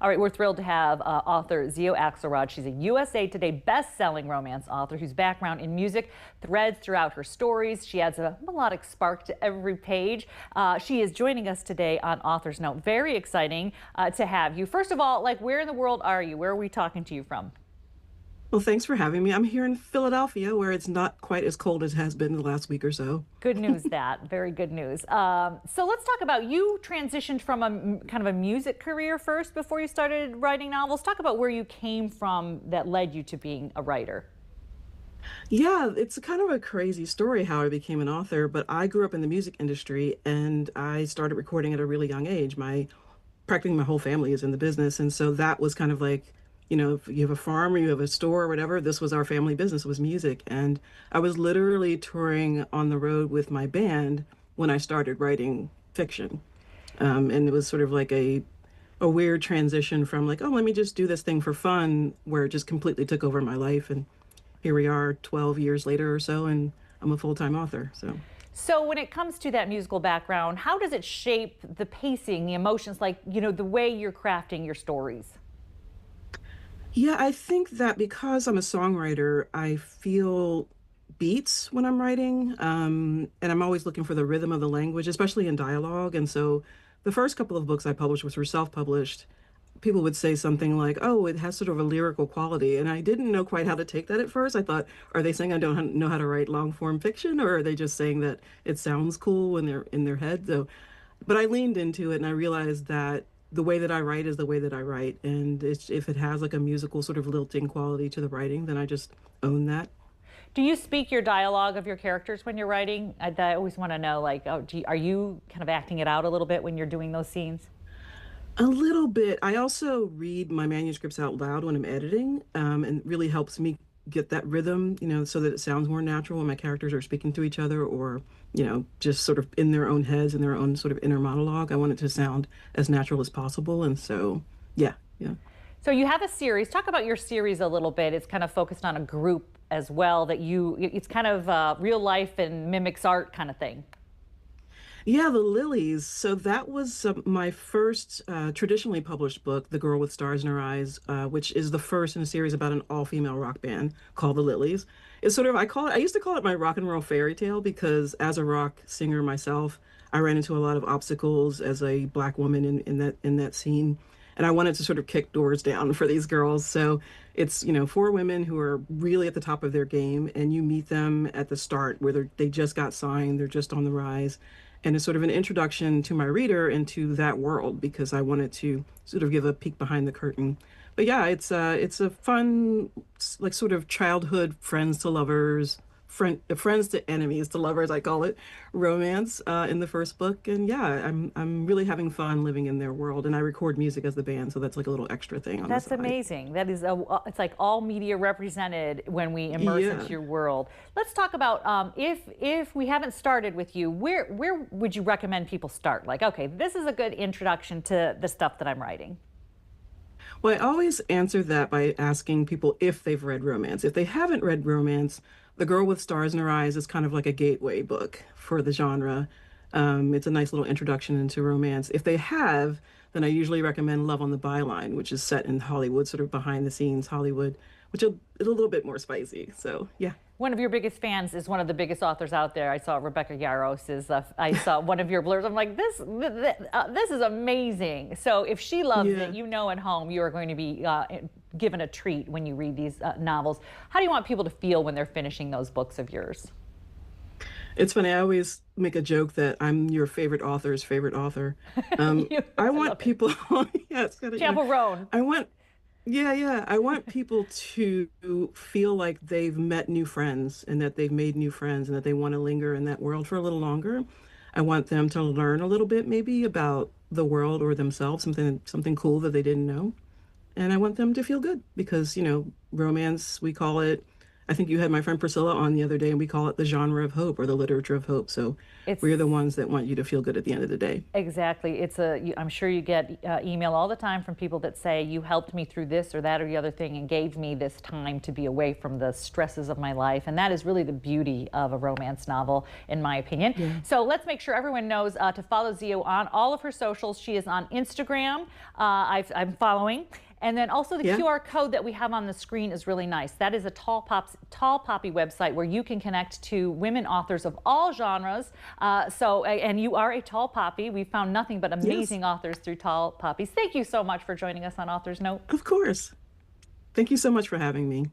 All right, we're thrilled to have author Xio Axelrod. She's a USA Today best-selling romance author whose background in music threads throughout her stories. She adds a melodic spark to every page. She is joining us today on Author's Note. Very exciting to have you. First of all, where in the world are you? Where are we talking to you from? Well, thanks for having me. I'm here in Philadelphia, where it's not quite as cold as it has been the last week or so. Good news that. Very good news. So let's talk about you transitioned from a kind of a music career first before you started writing novels. Talk about where you came from that led you to being a writer. Yeah, it's kind of a crazy story how I became an author, but I grew up in the music industry and I started recording at a really young age. Practically my whole family is in the business, and so that was kind of like, if you have a farm or you have a store or whatever, this was our family business, was music. And I was literally touring on the road with my band when I started writing fiction. And it was sort of like a weird transition from like, oh, let me just do this thing for fun, where it just completely took over my life. And here we are 12 years later or so, and I'm a full-time author. So when it comes to that musical background, how does it shape the pacing, the emotions, the way you're crafting your stories? Yeah, I think that because I'm a songwriter, I feel beats when I'm writing, and I'm always looking for the rhythm of the language, especially in dialogue. And so the first couple of books I published, which were self-published, people would say something like, oh, it has sort of a lyrical quality. And I didn't know quite how to take that at first. I thought, are they saying I don't know how to write long form fiction, or are they just saying that it sounds cool when they're in their head? So, but I leaned into it and I realized that the way that I write is the way that I write. And if it has like a musical sort of lilting quality to the writing, then I just own that. Do you speak your dialogue of your characters when you're writing? I always want to know, are you kind of acting it out a little bit when you're doing those scenes? A little bit. I also read my manuscripts out loud when I'm editing, and it really helps me get that rhythm, so that it sounds more natural when my characters are speaking to each other, or, just sort of in their own heads, in their own sort of inner monologue. I want it to sound as natural as possible. And so, yeah, yeah. So you have a series. Talk about your series a little bit. It's kind of focused on a group as well it's kind of real life and mimics art kind of thing. Yeah, The Lilies. So that was my first traditionally published book, The Girl with Stars in Her Eyes, which is the first in a series about an all-female rock band called The Lilies. It's sort of, I used to call it my rock and roll fairy tale, because as a rock singer myself, I ran into a lot of obstacles as a Black woman in that scene. And I wanted to sort of kick doors down for these girls. So it's, four women who are really at the top of their game, and you meet them at the start where they just got signed, they're just on the rise. And it's sort of an introduction to my reader into that world, because I wanted to sort of give a peek behind the curtain. But yeah, it's a fun, like, sort of childhood friends to lovers, friends to enemies to lovers, I call it, romance in the first book. And yeah, I'm really having fun living in their world, and I record music as the band, so that's like a little extra thing on the That's side. amazing. It's like all media represented when we immerse Yeah. into your world. Let's talk about if we haven't started with you, where would you recommend people start? Like, okay, this is a good introduction to the stuff that I'm writing. Well, I always answer that by asking people if they've read romance. If they haven't read romance, The Girl with Stars in Her Eyes is kind of like a gateway book for the genre. It's a nice little introduction into romance. If they have, then I usually recommend Love on the Byline, which is set in Hollywood, sort of behind the scenes Hollywood, which is a little bit more spicy. So, yeah. One of your biggest fans is one of the biggest authors out there. I saw Rebecca Yarros I saw one of your blurbs. I'm like, this is amazing. So if she loves Yeah. it, at home you are going to be given a treat when you read these novels. How do you want people to feel when they're finishing those books of yours? It's funny. I always make a joke that I'm your favorite author's favorite author. I I want love it. people, yeah, it's kind of, Chaperone. I want, yeah, yeah. I want people to feel like they've met new friends, and that they've made new friends, and that they want to linger in that world for a little longer. I want them to learn a little bit maybe about the world or themselves, something cool that they didn't know. And I want them to feel good because, romance, we call it I think you had my friend Priscilla on the other day, and we call it the genre of hope or the literature of hope. So It's we're the ones that want you to feel good at the end of the day. exactly. I'm sure you get email all the time from people that say you helped me through this or that or the other thing and gave me this time to be away from the stresses of my life. And that is really the beauty of a romance novel, in my opinion. Yeah. So let's make sure everyone knows to follow Xio on all of her socials. She is on Instagram. I'm following. And then also the Yeah. QR code that we have on the screen is really nice. That is a Tall Poppy website where you can connect to women authors of all genres. And you are a Tall Poppy. We found nothing but amazing Yes. authors through Tall Poppies. Thank you so much for joining us on Author's Note. Of course. Thank you so much for having me.